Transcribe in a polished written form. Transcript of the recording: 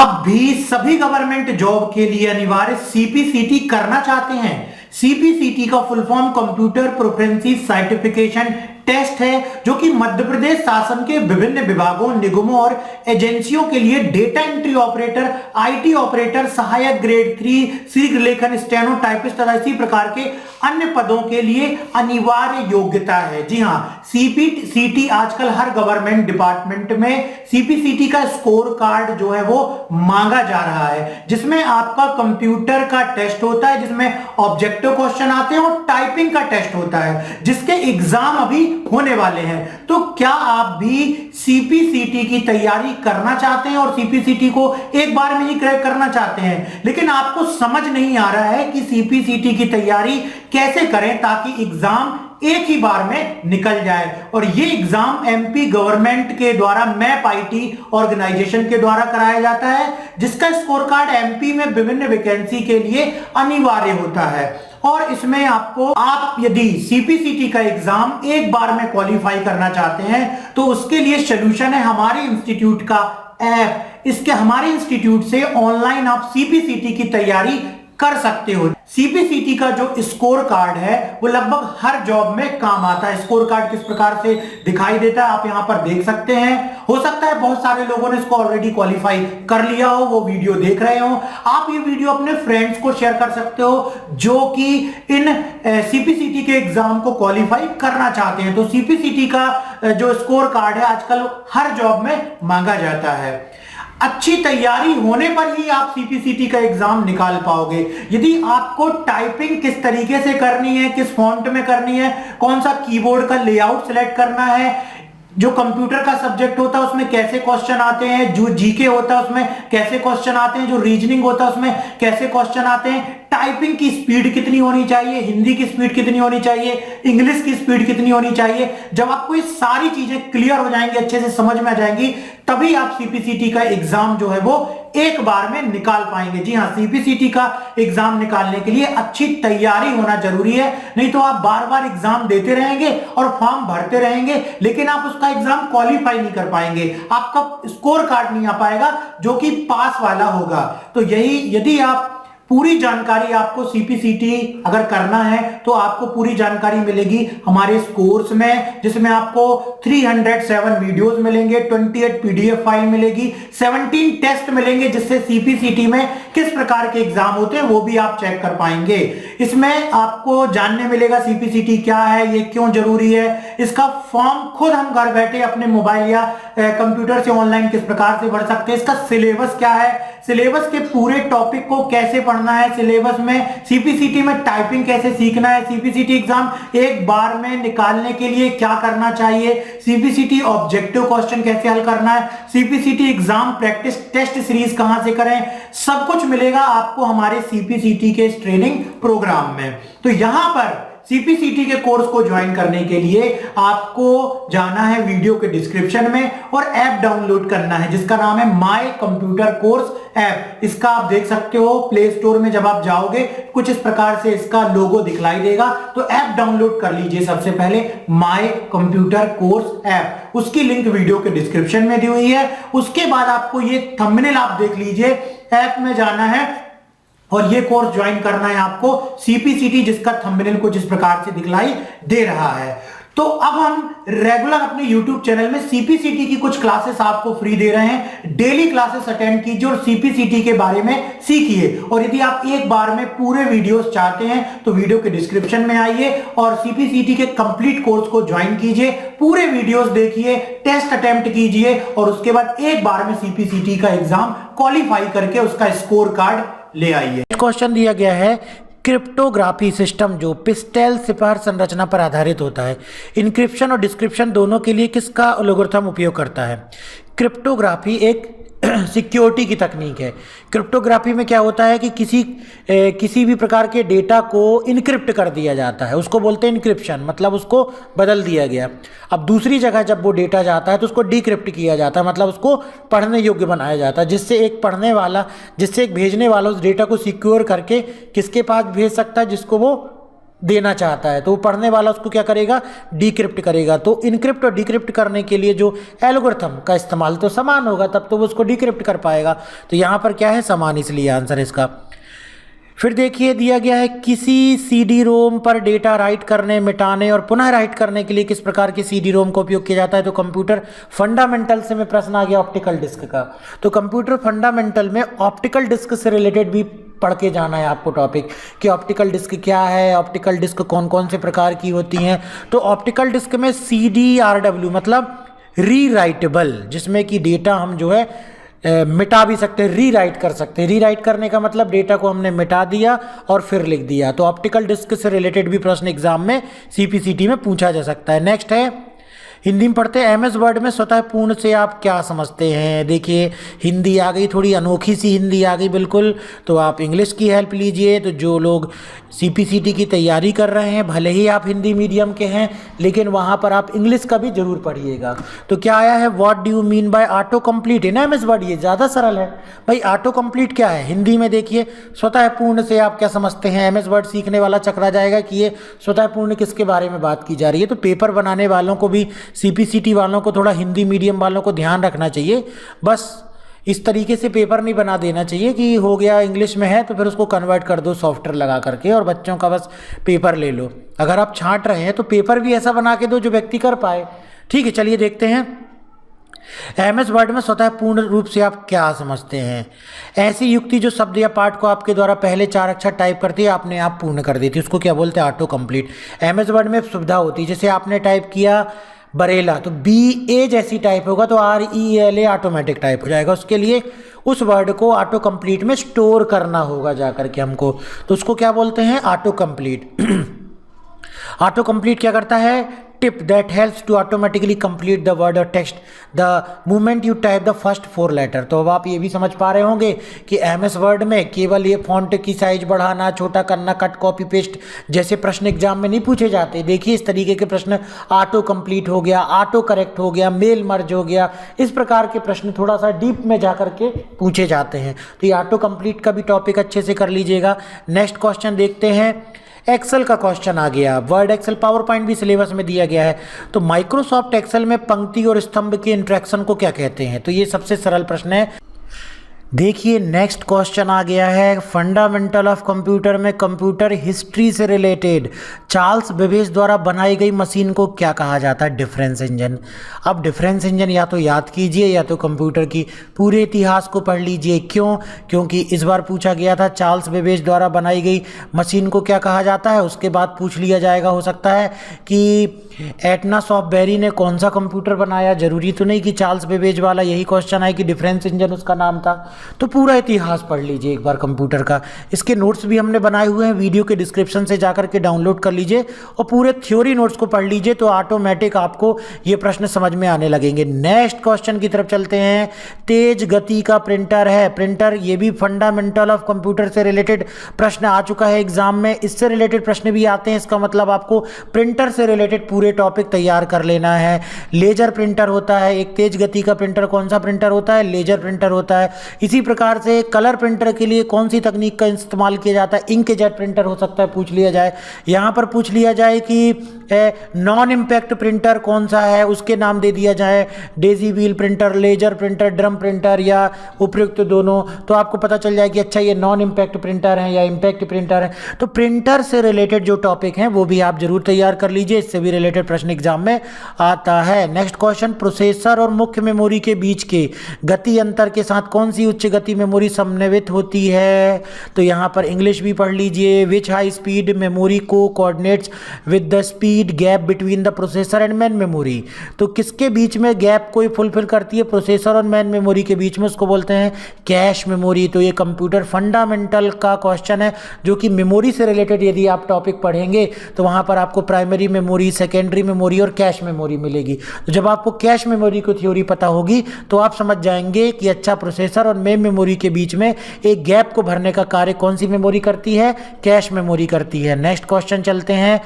आप भी सभी गवर्नमेंट जॉब के लिए अनिवार्य सीपीसीटी करना चाहते हैं। सीपीसीटी का full form computer proficiency certification test है, जो कि मध्य प्रदेश शासन के विभिन्न विभागों, निगमों और एजेंसियों के लिए data entry operator, IT operator, सहायक ग्रेड 3, शीघ्र लेखन, स्टेनो टाइपिस्ट तथा इसी प्रकार के अन्य पदों के लिए अनिवार्य योग्यता है। जी हाँ, सीपीसीटी आजकल हर गवर्नमेंट डिपार्टमेंट में सीपीसीटी का स्कोर कार्ड जो है वो मांगा जा रहा है, जिसमें आपका कंप्यूटर का टेस्ट होता है, जिसमें ऑब्जेक्टिव क्वेश्चन आते हैं और टाइपिंग का टेस्ट होता है, जिसके एग्जाम अभी होने वाले हैं। तो क्या आप भी सीपीसीटी की तैयारी करना चाहते हैं और सीपीसीटी को एक बार में ही क्रैक करना चाहते हैं, लेकिन आपको समझ नहीं आ रहा है कि सीपीसीटी की तैयारी कैसे करें ताकि एग्जाम एक ही बार में निकल जाए। और ये एग्जाम एमपी गवर्नमेंट के द्वारा मैप आईटी ऑर्गेनाइजेशन के द्वारा कराया जाता है, जिसका स्कोर कार्ड एमपी में विभिन्न वैकेंसी के लिए अनिवार्य होता है। और इसमें आप यदि सीपीसीटी का एग्जाम एक बार में क्वालिफाई करना चाहते हैं तो उसके लिए सॉल्यूशन है हमारे इंस्टीट्यूट का ऐप। इसके हमारे इंस्टीट्यूट से ऑनलाइन आप सीपीसीटी की तैयारी कर सकते हो। सीपीसीटी का जो स्कोर कार्ड है वो लगभग हर जॉब में काम आता है। स्कोर कार्ड किस प्रकार से दिखाई देता है आप यहां पर देख सकते हैं। हो सकता है बहुत सारे लोगों ने इसको ऑलरेडी क्वालिफाई कर लिया हो, वो वीडियो देख रहे हो। आप ये वीडियो अपने फ्रेंड्स को शेयर कर सकते हो जो कि इन सीपीसीटी के एग्जाम को क्वालिफाई करना चाहते हैं। तो सीपीसीटी का जो स्कोर कार्ड है आजकल हर जॉब में मांगा जाता है। अच्छी तैयारी होने पर ही आप सीपीसीटी का एग्जाम निकाल पाओगे। यदि आपको टाइपिंग किस तरीके से करनी है, किस फॉन्ट में करनी है, कौन सा कीबोर्ड का लेआउट सिलेक्ट करना है, जो कंप्यूटर का सब्जेक्ट होता है उसमें कैसे क्वेश्चन आते हैं, जो जीके होता है उसमें कैसे क्वेश्चन आते हैं, जो रीजनिंग होता है उसमें कैसे क्वेश्चन आते हैं, टाइपिंग की स्पीड कितनी होनी चाहिए, हिंदी की स्पीड कितनी होनी चाहिए, इंग्लिश की स्पीड कितनी होनी चाहिए, जब आपको ये सारी चीजें क्लियर हो जाएंगी, अच्छे से समझ में आ जाएंगी, तभी आप सीपीसीटी का एग्जाम जो है वो एक बार में निकाल पाएंगे। जी हाँ, सीपीसीटी का एग्जाम निकालने के लिए अच्छी तैयारी होना जरूरी है, नहीं तो आप बार बार एग्जाम देते रहेंगे और फॉर्म भरते रहेंगे, लेकिन आप उसका एग्जाम क्वालिफाई नहीं कर पाएंगे, आपका स्कोर कार्ड नहीं आ पाएगा जो कि पास वाला होगा। तो यदि आप पूरी जानकारी आपको सीपीसीटी अगर करना है तो आपको पूरी जानकारी मिलेगी हमारे इस कोर्स में, जिसमें आपको 307 वीडियोस मिलेंगे, 28 पीडीएफ फाइल मिलेगी, 17 टेस्ट मिलेंगे, जिससे सीपीसीटी में किस प्रकार के एग्जाम होते हैं वो भी आप चेक कर पाएंगे। इसमें आपको जानने मिलेगा सीपीसीटी क्या है, ये क्यों जरूरी है, इसका फॉर्म खुद हम घर बैठे अपने मोबाइल या कंप्यूटर से ऑनलाइन किस प्रकार से भर सकते हैं, इसका सिलेबस क्या है, सिलेबस के पूरे टॉपिक को कैसे पढ़ना है, सिलेबस में सीपीसीटी में टाइपिंग कैसे सीखना है, सीपीसीटी एग्जाम एक बार में निकालने के लिए क्या करना चाहिए, सीपीसीटी ऑब्जेक्टिव क्वेश्चन कैसे हल करना है, CPCT exam practice test series कहां से करें, सब कुछ मिलेगा आपको हमारे सीपीसीटी के इस ट्रेनिंग प्रोग्राम में। तो यहां पर सीपीसीटी के कोर्स को ज्वाइन करने के लिए आपको जाना है वीडियो के डिस्क्रिप्शन में और ऐप डाउनलोड करना है जिसका नाम है माय कंप्यूटर कोर्स ऐप। इसका आप देख सकते हो प्ले स्टोर में, जब आप जाओगे कुछ इस प्रकार से इसका लोगो दिखलाई देगा, तो ऐप डाउनलोड कर लीजिए सबसे पहले माय कंप्यूटर कोर्स ऐप। उसकी लिंक वीडियो के डिस्क्रिप्शन में दी हुई है। उसके बाद आपको ये थंबनेल आप देख लीजिए, ऐप में जाना है और ये कोर्स ज्वाइन करना है आपको सीपीसीटी, जिसका थंबनेल कुछ इस प्रकार से दिखलाई दे रहा है। तो अब हम रेगुलर अपने YouTube चैनल में सीपीसीटी की कुछ क्लासेस आपको फ्री दे रहे हैं। डेली क्लासेस अटेंड कीजिए और सीपीसीटी के बारे में सीखिए। और यदि आप एक बार में पूरे वीडियोस चाहते हैं तो वीडियो के डिस्क्रिप्शन में आइए और सीपीसीटी के कंप्लीट कोर्स को ज्वाइन कीजिए, पूरे वीडियोस देखिए, टेस्ट अटेम्प्ट कीजिए और उसके बाद एक बार में सीपीसीटी का एग्जाम क्वालिफाई करके उसका स्कोर कार्ड ले आइए। क्वेश्चन दिया गया है क्रिप्टोग्राफी सिस्टम जो पिस्टेल सिपर संरचना पर आधारित होता है, इंक्रिप्शन और डिस्क्रिप्शन दोनों के लिए किसका एल्गोरिथम उपयोग करता है। क्रिप्टोग्राफी एक सिक्योरिटी की तकनीक है। क्रिप्टोग्राफी में क्या होता है कि किसी भी प्रकार के डेटा को इनक्रिप्ट कर दिया जाता है, उसको बोलते हैं इनक्रिप्शन, मतलब उसको बदल दिया गया। अब दूसरी जगह जब वो डेटा जाता है तो उसको डिक्रिप्ट किया जाता है, मतलब उसको पढ़ने योग्य बनाया जाता है, जिससे एक भेजने वाला उस डेटा को सिक्योर करके किसके पास भेज सकता है, जिसको वो देना चाहता है, तो वो पढ़ने वाला उसको क्या करेगा, डिक्रिप्ट करेगा। तो इनक्रिप्ट और डिक्रिप्ट करने के लिए जो एल्गोरिथम का इस्तेमाल तो समान होगा, तब तो वो उसको डिक्रिप्ट कर पाएगा। तो यहाँ पर क्या है, समान, इसलिए आंसर इसका। फिर देखिए दिया गया है, किसी सीडी रोम पर डेटा राइट करने, मिटाने और पुनः राइट करने के लिए किस प्रकार की सीडी रोम का उपयोग किया जाता है। तो कंप्यूटर फंडामेंटल से में प्रश्न आ गया ऑप्टिकल डिस्क का। तो कंप्यूटर फंडामेंटल में ऑप्टिकल डिस्क से रिलेटेड भी पढ़ के जाना है आपको टॉपिक, कि ऑप्टिकल डिस्क क्या है, ऑप्टिकल डिस्क कौन कौन से प्रकार की होती हैं। तो ऑप्टिकल डिस्क में CDRW मतलब रीराइटेबल, जिसमें कि डेटा हम जो है मिटा भी सकते हैं, रीराइट कर सकते हैं। रीराइट करने का मतलब डेटा को हमने मिटा दिया और फिर लिख दिया। तो ऑप्टिकल डिस्क से रिलेटेड भी प्रश्न एग्जाम में CPCT में पूछा जा सकता है। नेक्स्ट है, हिंदी में पढ़ते हैं, MS वर्ड में स्वतः पूर्ण से आप क्या समझते हैं। देखिए हिंदी आ गई, थोड़ी अनोखी सी हिंदी आ गई बिल्कुल, तो आप इंग्लिश की हेल्प लीजिए। तो जो लोग CPCT की तैयारी कर रहे हैं, भले ही आप हिंदी मीडियम के हैं, लेकिन वहाँ पर आप इंग्लिश का भी जरूर पढ़िएगा। तो क्या आया है, what do you mean by auto complete in MS word. ये ज़्यादा सरल है भाई। ऑटो कंप्लीट क्या है हिंदी में, देखिए स्वतः पूर्ण से आप क्या समझते हैं। MS वर्ड सीखने वाला चकरा जाएगा कि ये स्वतः पूर्ण किसके बारे में बात की जा रही है। तो पेपर बनाने वालों को भी, CPCT वालों को, थोड़ा हिंदी मीडियम वालों को ध्यान रखना चाहिए। बस इस तरीके से पेपर नहीं बना देना चाहिए कि हो गया इंग्लिश में है तो फिर उसको कन्वर्ट कर दो सॉफ्टवेयर लगा करके और बच्चों का बस पेपर ले लो। अगर आप छांट रहे हैं तो पेपर भी ऐसा बना के दो जो व्यक्ति कर पाए। ठीक है, चलिए देखते हैं, MS वर्ड में स्वतः पूर्ण रूप से आप क्या समझते हैं। ऐसी युक्ति जो शब्द या पाठ को आपके द्वारा पहले 4 अक्षर टाइप करती है, आपने आप पूर्ण कर देती है, उसको क्या बोलते हैं, ऑटो कंप्लीट। MS वर्ड में सुविधा होती है, जैसे आपने टाइप किया बरेला तो BA जैसी टाइप होगा तो RELA ऑटोमेटिक टाइप हो जाएगा। उसके लिए उस वर्ड को ऑटो कंप्लीट में स्टोर करना होगा जाकर के हमको, तो उसको क्या बोलते हैं, ऑटो कंप्लीट। ऑटो कंप्लीट क्या करता है, tip that helps to automatically complete the word और text the moment you type the first 4 letter. तो अब आप ये भी समझ पा रहे होंगे कि MS वर्ड में केवल ये फॉन्ट की साइज बढ़ाना, छोटा करना, कट कॉपी पेस्ट जैसे प्रश्न एग्जाम में नहीं पूछे जाते। देखिए इस तरीके के प्रश्न, ऑटो कंप्लीट हो गया, ऑटो करेक्ट हो गया, मेल मर्ज हो गया, इस प्रकार के प्रश्न थोड़ा सा डीप में जा करके पूछे जाते हैं। तो ये ऑटो कंप्लीट का भी टॉपिक अच्छे से कर लीजिएगा। नेक्स्ट क्वेश्चन देखते हैं, एक्सेल का क्वेश्चन आ गया। वर्ड एक्सेल, पावर पॉइंट भी सिलेबस में दिया गया है। तो माइक्रोसॉफ्ट एक्सेल में पंक्ति और स्तंभ के इंटरेक्शन को क्या कहते हैं। तो ये सबसे सरल प्रश्न है। देखिए नेक्स्ट क्वेश्चन आ गया है, फंडामेंटल ऑफ कंप्यूटर में कंप्यूटर हिस्ट्री से रिलेटेड चार्ल्स बेबेज द्वारा बनाई गई मशीन को क्या कहा जाता है, डिफरेंस इंजन। अब डिफरेंस इंजन या तो याद कीजिए या तो कंप्यूटर की पूरे इतिहास को पढ़ लीजिए। क्यों, क्योंकि इस बार पूछा गया था चार्ल्स बेबेज द्वारा बनाई गई मशीन को क्या कहा जाता है। उसके बाद पूछ लिया जाएगा, हो सकता है कि एटना सॉफ्टवेरी ने कौन सा कंप्यूटर बनाया। जरूरी तो नहीं कि चार्ल्स बेबेज वाला यही क्वेश्चन आए कि डिफरेंस इंजन उसका नाम था। तो पूरा इतिहास पढ़ लीजिए एक बार कंप्यूटर का। इसके नोट्स भी हमने बनाए हुए हैं, वीडियो के डिस्क्रिप्शन से जाकर के डाउनलोड कर लीजिए और पूरे थ्योरी नोट्स को पढ़ लीजिए, तो ऑटोमेटिक आपको ये प्रश्न समझ में आने लगेंगे। नेक्स्ट क्वेश्चन की तरफ चलते हैं। तेज गति का प्रिंटर है, प्रिंटर, ये भी फंडामेंटल ऑफ कंप्यूटर से रिलेटेड प्रश्न आ चुका है एग्जाम में। इससे रिलेटेड प्रश्न भी आते हैं, इसका मतलब आपको प्रिंटर से रिलेटेड पूरे टॉपिक तैयार कर लेना है। लेजर प्रिंटर होता है एक, तेज गति का प्रिंटर कौन सा प्रिंटर होता है, लेजर प्रिंटर होता है। इसी प्रकार से कलर प्रिंटर के लिए कौन सी तकनीक का इस्तेमाल किया जाता है, इंकजेट प्रिंटर हो सकता है, पूछ लिया जाए। यहाँ पर पूछ लिया जाए कि नॉन इम्पैक्ट प्रिंटर कौन सा है, उसके नाम दे दिया जाए, daisy wheel printer, laser printer, drum printer या उपयुक्त दोनों, तो आपको पता चल जाए कि अच्छा ये नॉन इम्पैक्ट प्रिंटर है या इम्पैक्ट प्रिंटर है। तो प्रिंटर से रिलेटेड जो टॉपिक हैं वो भी आप जरूर तैयार कर लीजिए, इससे भी रिलेटेड प्रश्न एग्जाम में आता है। नेक्स्ट क्वेश्चन, प्रोसेसर और मुख्य मेमोरी के बीच के गति अंतर के साथ कौन सी उच्च गति मेमोरी समन्वित होती है। तो यहाँ पर इंग्लिश भी पढ़ लीजिए। विच हाई स्पीड मेमोरी को coordinates with the speed gap between the processor and main memory. तो किसके बीच में गैप कोई फुलफिल करती है, प्रोसेसर और मेन मेमोरी के बीच में, उसको बोलते हैं कैश मेमोरी। तो ये कंप्यूटर फंडामेंटल का क्वेश्चन है जो कि मेमोरी से रिलेटेड यदि आप टॉपिक पढ़ेंगे तो वहाँ पर आपको प्राइमरी मेमोरी, सेकेंडरी मेमोरी और कैश मेमोरी मिलेगी। तो जब आपको कैश मेमोरी की थ्योरी पता होगी तो आप समझ जाएंगे कि अच्छा प्रोसेसर और मेन मेमोरी के बीच में एक गैप को भरने का कार्य कौन सी मेमोरी करती है, कैश मेमोरी करती है। नेक्स्ट क्वेश्चन चलते हैं।